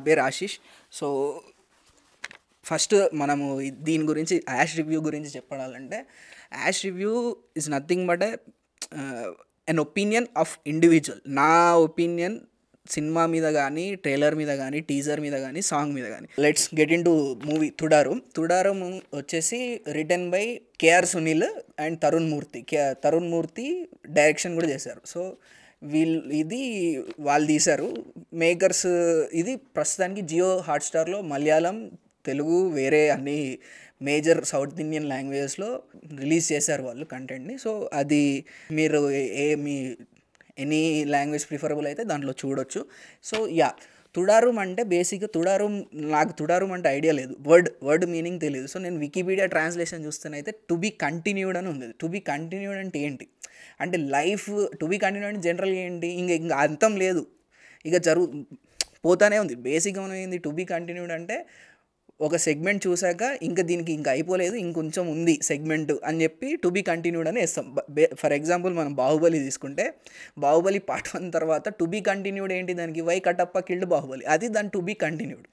పేరు Ashish. So first మనము దీని గురించి యాష్ రివ్యూ గురించి చెప్పాలంటే, Yash review is nothing but an opinion of individual. నా ఒపీనియన్ సినిమా మీద కానీ, ట్రైలర్ మీద కానీ, టీజర్ మీద కానీ, సాంగ్ మీద కానీ. Let's get into movie Thudarum. Thudarum వచ్చేసి written by KR Sunil and Tarun Moorthy direction కూడా చేశారు. సో ఇది వాళ్ళు తీశారు. మేకర్స్ ఇది ప్రస్తుతానికి జియో హాట్స్టార్లో మలయాళం, తెలుగు, వేరే అన్ని మేజర్ సౌత్ ఇండియన్ లాంగ్వేజెస్లో రిలీజ్ చేశారు వాళ్ళు కంటెంట్ని. సో అది మీరు మీ ఎనీ లాంగ్వేజ్ ప్రిఫరబుల్ అయితే దాంట్లో చూడొచ్చు. సో తుడారూమ్ అంటే బేసిక్గా నాకు తుడారూమ్ అంటే ఐడియా లేదు, వర్డ్ మీనింగ్ తెలియదు. సో నేను వికీపీడియా ట్రాన్స్లేషన్ చూస్తేనైతే టు బీ కంటిన్యూడ్ అని ఉంది. టు బీ కంటిన్యూడ్ అంటే ఏంటి అంటే లైఫ్ టు బీ కంటిన్యూడ్ అంటే జనరల్గా ఏంటి, ఇంకా అంతం లేదు, ఇక పోతానే ఉంది. బేసిక్గా మనం ఏంది టు బీ కంటిన్యూడ్ అంటే ఒక సెగ్మెంట్ చూసాక ఇంకా దీనికి ఇంకా అయిపోలేదు, ఇంకొంచెం ఉంది సెగ్మెంట్ అని చెప్పి టు బీ కంటిన్యూడ్ అని వేస్తాం. ఫర్ ఎగ్జాంపుల్ మనం బాహుబలి తీసుకుంటే, బాహుబలి పార్ట్ 1 తర్వాత టు బీ కంటిన్యూడ్ ఏంటి, దానికి వై కటప్ప కిల్డ్ బాహుబలి, అది దాని టు బీ కంటిన్యూడ్.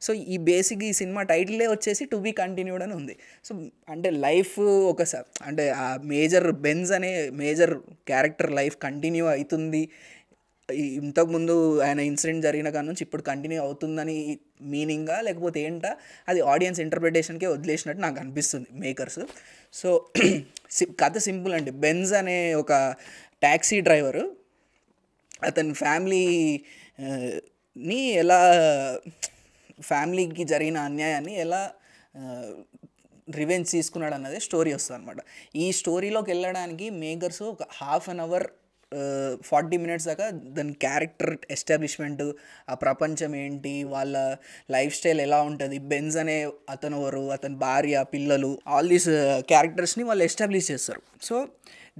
సో ఈ సినిమా టైటిలే వచ్చేసి టు బీ కంటిన్యూడ్ అని ఉంది. సో అంటే లైఫ్ ఒకసారి అంటే ఆ బెంజ్ అనే మేజర్ క్యారెక్టర్ లైఫ్ కంటిన్యూ అవుతుంది, ఇంతకుముందు ఆయన ఇన్సిడెంట్ జరిగిన కాడ నుంచి ఇప్పుడు కంటిన్యూ అవుతుందని మీనింగా లేకపోతే ఏంటా, అది ఆడియన్స్ ఇంటర్ప్రిటేషన్కే వదిలేసినట్టు నాకు అనిపిస్తుంది మేకర్స్. సో కథ సింపుల్ అండి. బెంజ్ అనే ఒక ట్యాక్సీ డ్రైవరు అతని ఫ్యామిలీకి జరిగిన అన్యాయాన్ని ఎలా రివెంజ్ తీసుకున్నాడు అన్నదే స్టోరీ వస్తుంది అనమాట. ఈ స్టోరీలోకి వెళ్ళడానికి మేకర్స్ ఒక 1/2 అవర్ 40 మినిట్స్ దాకా దాని క్యారెక్టర్ ఎస్టాబ్లిష్మెంట్, ఆ ప్రపంచం ఏంటి, వాళ్ళ లైఫ్ స్టైల్ ఎలా ఉంటుంది, బెంజ్ అనే అతను ఎవరు, అతని భార్య, పిల్లలు, ఆల్ దీస్ క్యారెక్టర్స్ని వాళ్ళు ఎస్టాబ్లిష్ చేస్తారు. సో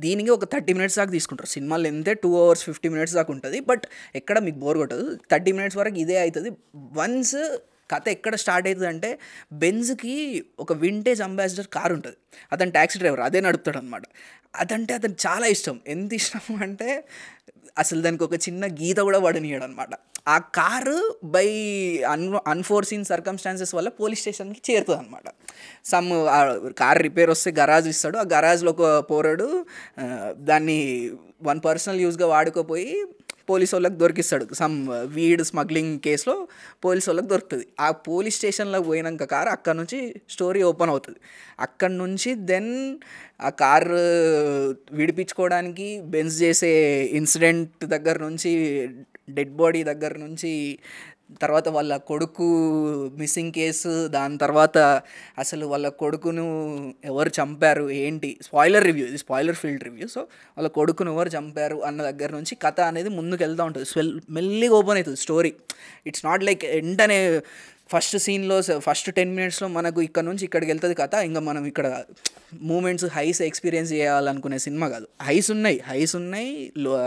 దీనికి ఒక 30 మినిట్స్ దాకా తీసుకుంటారు. సినిమా లెంతే 2 hours 50 minutes దాకా ఉంటుంది. బట్ ఎక్కడ మీకు బోర్ కొట్టదు, 30 minutes వరకు ఇదే అవుతుంది. వన్స్ కథ ఎక్కడ స్టార్ట్ అవుతుంది అంటే, బెంజ్కి ఒక వింటేజ్ అంబాసిడర్ కార్ ఉంటుంది, అతను ట్యాక్సీ డ్రైవర్ అదే నడుపుతాడు అనమాట. అదంటే అతను చాలా ఇష్టం. ఎంత ఇష్టం అంటే అసలు దానికి ఒక చిన్న గీత కూడా పడనీయడు అనమాట. ఆ కారు బై అన్ఫోర్సీన్ సర్కమ్స్టాన్సెస్ వల్ల పోలీస్ స్టేషన్కి చేరుతుంది అనమాట. కార్ రిపేర్ వస్తే గరాజ్ ఇస్తాడు, ఆ గరాజ్లో ఒక పోరాడు దాన్ని పర్సనల్ యూజ్గా వాడుకోపోయి పోలీస్ వాళ్ళకి దొరికిస్తాడు. వీడ్ స్మగ్లింగ్ కేసులో పోలీస్ వాళ్ళకి దొరుకుతుంది. ఆ పోలీస్ స్టేషన్లో పోయినాక కారు అక్కడ నుంచి స్టోరీ ఓపెన్ అవుతుంది. అక్కడ నుంచి దెన్ ఆ కారు విడిపించుకోవడానికి బెంజ్ చేసే ఇన్సిడెంట్ దగ్గర నుంచి, డెడ్ బాడీ దగ్గర నుంచి, తర్వాత వాళ్ళ కొడుకు మిస్సింగ్ కేసు, దాని తర్వాత అసలు వాళ్ళ కొడుకును ఎవరు చంపారు ఏంటి, స్పాయిలర్ రివ్యూ, ఇది స్పాయిలర్ ఫీల్డ్ రివ్యూ. సో వాళ్ళ కొడుకును ఎవరు చంపారు అన్న దగ్గర నుంచి కథ అనేది ముందుకు వెళ్తూ ఉంటుంది. మెల్లిగా ఓపెన్ అవుతుంది స్టోరీ. ఇట్స్ నాట్ లైక్ వెంటనే ఫస్ట్ సీన్లో ఫస్ట్ 10 minutesలో మనకు ఇక్కడ నుంచి ఇక్కడికి వెళ్తుంది కథ, ఇంకా మనం ఇక్కడ మూమెంట్స్ హైస్ ఎక్స్పీరియన్స్ చేయాలనుకునే సినిమా కాదు. హైస్ ఉన్నాయి,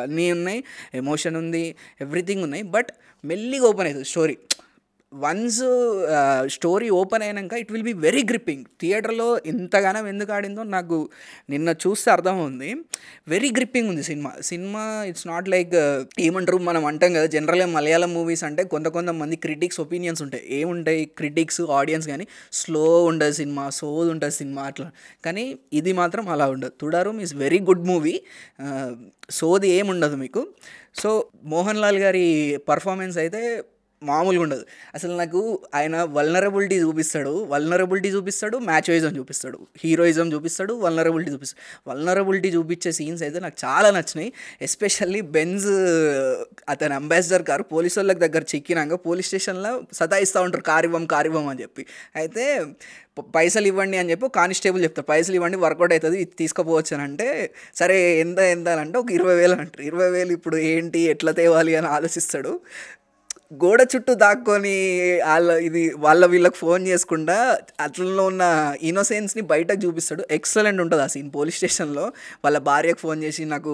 అన్నీ ఉన్నాయి, ఎమోషన్ ఉంది, ఎవ్రీథింగ్ ఉన్నాయి. బట్ మెల్లిగా ఓపెన్ అవుతుంది స్టోరీ. వన్స్ స్టోరీ ఓపెన్ అయినాక it will be very gripping. థియేటర్లో ఎంతగానో ఎందుకు ఆడిందో నాకు నిన్న చూస్తే అర్థమవుంది. వెరీ గ్రిప్పింగ్ ఉంది సినిమా. ఇట్స్ నాట్ లైక్ ఏమంటారు, మనం అంటాం కదా జనరల్గా మలయాళం మూవీస్ అంటే కొంతమంది క్రిటిక్స్ ఒపీనియన్స్ ఉంటాయి. ఏముంటాయి క్రిటిక్స్, ఆడియన్స్ కానీ స్లో ఉండదు సినిమా, సోది ఉంటుంది సినిమా అట్లా. కానీ ఇది మాత్రం అలా ఉండదు. తుడారూమ్ ఈజ్ వెరీ గుడ్ మూవీ, సోది ఏముండదు మీకు. సో మోహన్ లాల్ గారి పర్ఫార్మెన్స్ అయితే మామూలుగా ఉండదు. అసలు నాకు ఆయన వల్నరబిలిటీ చూపిస్తాడు, మ్యాచోయిజం చూపిస్తాడు, హీరోయిజం చూపిస్తాడు, వల్నరబిలిటీ చూపించే సీన్స్ అయితే నాకు చాలా నచ్చినాయి. ఎస్పెషల్లీ బెంజ్ అతని అంబాసిడర్ కారు పోలీసు వాళ్ళకి దగ్గర చిక్కినాక పోలీస్ స్టేషన్లో సతాయిస్తూ ఉంటారు, కారివ్వం అని చెప్పి. అయితే పైసలు ఇవ్వండి అని చెప్పి కానిస్టేబుల్ చెప్తారు, పైసలు ఇవ్వండి వర్కౌట్ అవుతుంది, ఇది తీసుకుపోవచ్చు అని అంటే, సరే ఎంత అంటే ఒక 20,000 అంటారు. 20,000 ఇప్పుడు ఏంటి, ఎట్లా తేవాలి అని ఆలోచిస్తాడు. గోడ చుట్టూ దాక్కొని వీళ్ళకి ఫోన్ చేసుకుంటా అట్లలో ఉన్న ఇన్నోసెన్స్ని బయటకు చూపిస్తాడు. ఎక్సలెంట్ ఉంటుంది ఆ సీన్. పోలీస్ స్టేషన్లో వాళ్ళ భార్యకు ఫోన్ చేసి నాకు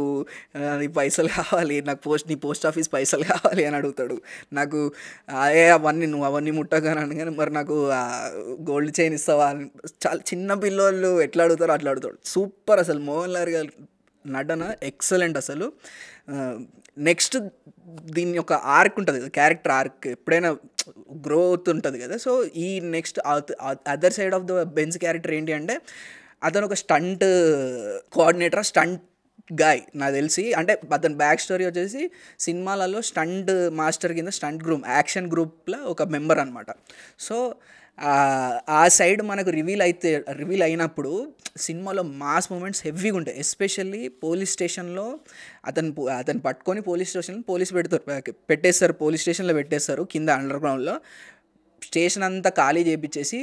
నీ పైసలు కావాలి, నీ పోస్ట్ ఆఫీస్ పైసలు కావాలి అని అడుగుతాడు. నాకు అవన్నీ ముట్టగానని, కానీ మరి నాకు గోల్డ్ చైన్ ఇస్తావా అని చాలా చిన్న పిల్లోళ్ళు ఎట్లా అడుగుతారో అట్లా అడుగుతాడు. సూపర్ అసలు మోహన్ లాల్ గారి నటన ఎక్సలెంట్ అసలు. నెక్స్ట్ దీని యొక్క ఆర్క్ ఉంటుంది కదా, క్యారెక్టర్ ఆర్క్. ఎప్పుడైనా గ్రోత్ ఉంటుంది కదా. సో ఈ next other side of the Ben's character ఏంటి అంటే అతను ఒక స్టంట్ కోఆర్డినేటర్, స్టంట్ గాయ్ నాకు తెలిసి. అంటే అతని బ్యాక్ స్టోరీ వచ్చేసి సినిమాలలో స్టంట్ మాస్టర్ కింద స్టంట్ గ్రూప్ యాక్షన్ గ్రూప్లో ఒక మెంబర్ అనమాట. సో ఆ సైడ్ మనకు రివీల్ అయినప్పుడు సినిమాలో మాస్ మూమెంట్స్ హెవీగా ఉంటాయి. ఎస్పెషల్లీ పోలీస్ స్టేషన్లో అతను పట్టుకొని పోలీస్ స్టేషన్లో పెట్టేస్తారు కింద అండర్ గ్రౌండ్లో. స్టేషన్ అంతా ఖాళీ చేయించేసి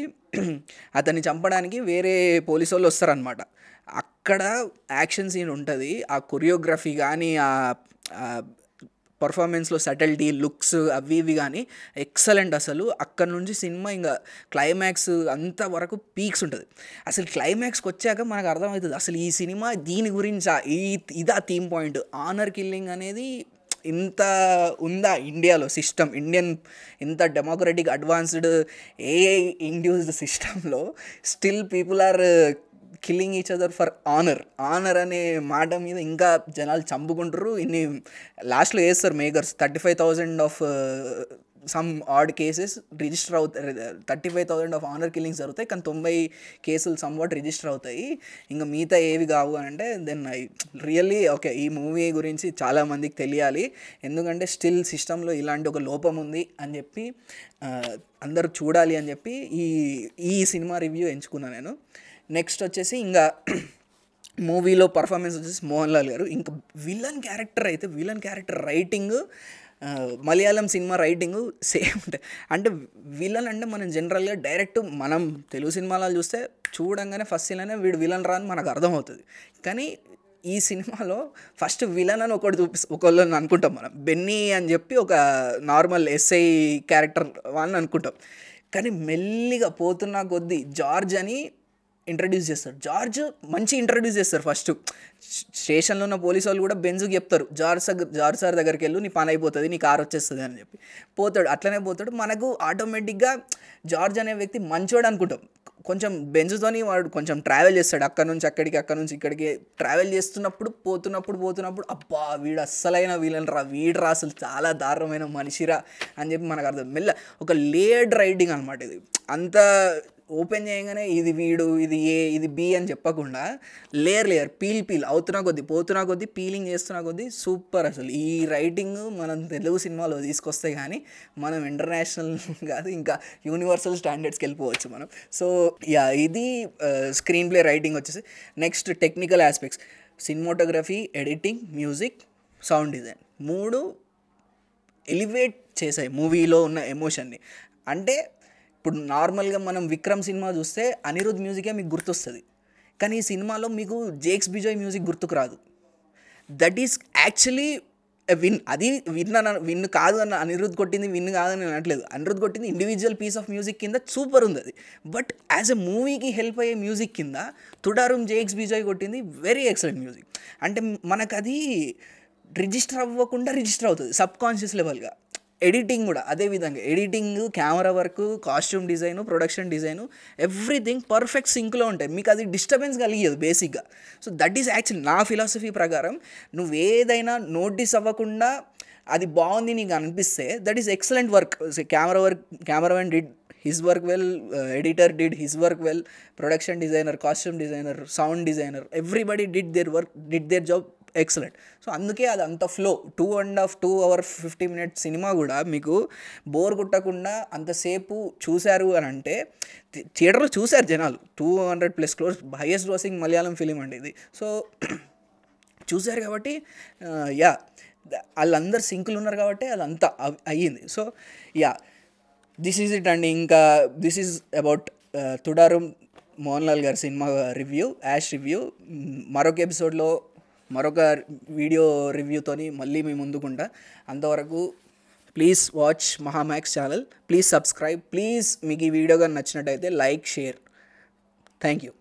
అతన్ని చంపడానికి వేరే పోలీసు వాళ్ళు వస్తారనమాట. అక్కడ యాక్షన్ సీన్ ఉంటుంది. ఆ కొరియోగ్రఫీ కానీ ఆ పర్ఫార్మెన్స్లో సటిల్టీ, లుక్స్ అవి ఇవి కానీ ఎక్సలెంట్. అసలు అక్కడ నుంచి సినిమా ఇంకా క్లైమాక్స్ అంతవరకు పీక్స్ ఉంటుంది. అసలు క్లైమాక్స్కి వచ్చాక మనకు అర్థమవుతుంది అసలు ఈ సినిమా దీని గురించా, ఇదా థీమ్ పాయింట్. ఆనర్ కిల్లింగ్ అనేది ఇంత ఉందా ఇండియాలో సిస్టమ్, ఇంత డెమోక్రటిక్ అడ్వాన్స్డ్ ఏఐ ఇండ్యూస్డ్ సిస్టంలో still people are killing each other for honour అనే మాట మీద ఇంకా జనాలు చంపుకుంటారు. ఇన్ని లాస్ట్లో వేస్తారు makers 35,000 of some odd cases register అవుతాయి. 35,000 ఆఫ్ ఆనర్ కిల్లింగ్స్ జరుగుతాయి, కానీ 90 కేసులు సమ్వాట్ రిజిస్టర్ అవుతాయి. ఇంకా మిగతా ఏవి కావు అని అంటే దెన్ ఐ రియల్లీ ఓకే, ఈ మూవీ గురించి చాలామందికి తెలియాలి. ఎందుకంటే స్టిల్ సిస్టంలో ఇలాంటి ఒక లోపం ఉంది అని చెప్పి అందరూ చూడాలి అని చెప్పి ఈ సినిమా రివ్యూ ఎంచుకున్నాను నేను. నెక్స్ట్ వచ్చేసి ఇంకా మూవీలో పర్ఫార్మెన్స్ వచ్చేసి మోహన్ లాల్ గారు. ఇంకా villain character writing Malayalam cinema writing same ఉంటాయి. అంటే విలన్ అంటే మనం జనరల్గా డైరెక్ట్ మనం తెలుగు సినిమాలలో చూస్తే చూడంగానే ఫస్ట్ సీన్లోనే వీడు విలన్ రా అని మనకు అర్థమవుతుంది. కానీ ఈ సినిమాలో ఫస్ట్ విలన్ అని ఒకళ్ళని అనుకుంటాం మనం, బెన్నీ అని చెప్పి ఒక నార్మల్ ఎస్ఐ క్యారెక్టర్ వాళ్ళని అనుకుంటాం. కానీ మెల్లిగా పోతున్న కొద్దీ జార్జ్ అని ఇంట్రడ్యూస్ చేస్తారు. జార్జ్ మంచి ఇంట్రడ్యూస్ చేస్తారు. ఫస్ట్ స్టేషన్లో ఉన్న పోలీసు వాళ్ళు కూడా బెంజుకి చెప్తారు, జార్జ్ సార్ దగ్గరికి వెళ్ళు, నీ పని అయిపోతుంది, నీ కార్ వచ్చేస్తుంది అని చెప్పి పోతాడు. అట్లనే పోతాడు. మనకు ఆటోమేటిక్గా జార్జ్ అనే వ్యక్తి మంచోడు అనుకుంటాం. కొంచెం బెంజుతోని వాడు కొంచెం ట్రావెల్ చేస్తాడు, అక్కడ నుంచి ఇక్కడికి ట్రావెల్ చేస్తున్నప్పుడు పోతున్నప్పుడు అబ్బా వీడు అస్సలైన విలన్ రా, వీడు రా, అసలు చాలా దారుణమైన మనిషిరా అని చెప్పి మనకు అర్థం. మెల్ల ఒక లేయర్డ్ రైటింగ్ అనమాట ఇది. అంత ఓపెన్ చేయగానే ఇది వీడు, ఇది ఏ, ఇది బి అని చెప్పకుండా లేయర్ పీల్ పోతున్నా కొద్దీ పీలింగ్ చేస్తున్నా కొద్దీ సూపర్. అసలు ఈ రైటింగ్ మనం తెలుగు సినిమాలో తీసుకొస్తే కానీ మనం ఇంటర్నేషనల్ కాదు ఇంకా యూనివర్సల్ స్టాండర్డ్స్కి వెళ్ళిపోవచ్చు మనం. సో ఇది స్క్రీన్ ప్లే రైటింగ్ వచ్చేసి. Next technical aspects, cinematography, editing, music, sound design 3 elevate చేశాయి మూవీలో ఉన్న ఎమోషన్ని. అంటే ఇప్పుడు నార్మల్గా మనం విక్రమ్ సినిమా చూస్తే అనిరుద్ మ్యూజికే మీకు గుర్తొస్తుంది, కానీ ఈ సినిమాలో మీకు జేక్స్ బిజాయ్ మ్యూజిక్ గుర్తుకు రాదు. That is actually win. అది విన్ కాదు అన్న, అనిరుద్ కొట్టింది విన్ కాదని అనట్లేదు. అనిరుద్ కొట్టింది ఇండివిజువల్ పీస్ ఆఫ్ మ్యూజిక్ కింద సూపర్ ఉంది అది. బట్ యాజ్ ఎ మూవీకి హెల్ప్ అయ్యే మ్యూజిక్ కింద తుడారుం జేక్స్ బిజాయ్ కొట్టింది వెరీ ఎక్సలెంట్ మ్యూజిక్. అంటే మనకు అది రిజిస్టర్ అవుతుంది సబ్ కాన్షియస్ లెవెల్గా. ఎడిటింగ్ కూడా అదేవిధంగా, editing, camera work, costume design, production design, everything perfect సింక్లో ఉంటాయి. మీకు అది డిస్టర్బెన్స్ కలిగదు బేసిక్గా. సో దట్ ఈస్ యాక్చువల్లీ నా ఫిలాసఫీ ప్రకారం. నువ్వు ఏదైనా నోటీస్ అవ్వకుండా అది బాగుంది నీకు అనిపిస్తే that is excellent work. Cameraman did his work well, editor did his work well, production designer, costume designer, sound designer, everybody did their job excellent. So అందుకే అది అంత ఫ్లో. 2 hours 50 minutes సినిమా కూడా మీకు బోర్ కొట్టకుండా అంతసేపు చూశారు అని అంటే, థియేటర్లో చూశారు జనాలు, 200+ crores హైయెస్ట్ గ్రోసింగ్ మలయాళం ఫిలిం అండి ఇది. సో చూశారు కాబట్టి వాళ్ళందరూ సింకులు ఉన్నారు కాబట్టి అదంతా అయ్యింది. సో దిస్ ఈజ్ ఇట్ అండి. ఇంకా this is about Thudarum Mohanlal గారి సినిమా రివ్యూ, యాష్ రివ్యూ. మరొక ఎపిసోడ్లో మరొక వీడియో రివ్యూతోని మళ్ళీ మీ ముందుకుంటా. అంతవరకు ప్లీజ్ వాచ్ మహామాక్స్ ఛానల్, ప్లీజ్ సబ్స్క్రైబ్, ప్లీజ్ మీకు ఈ వీడియో కానీ నచ్చినట్టయితే లైక్, షేర్. Thank you.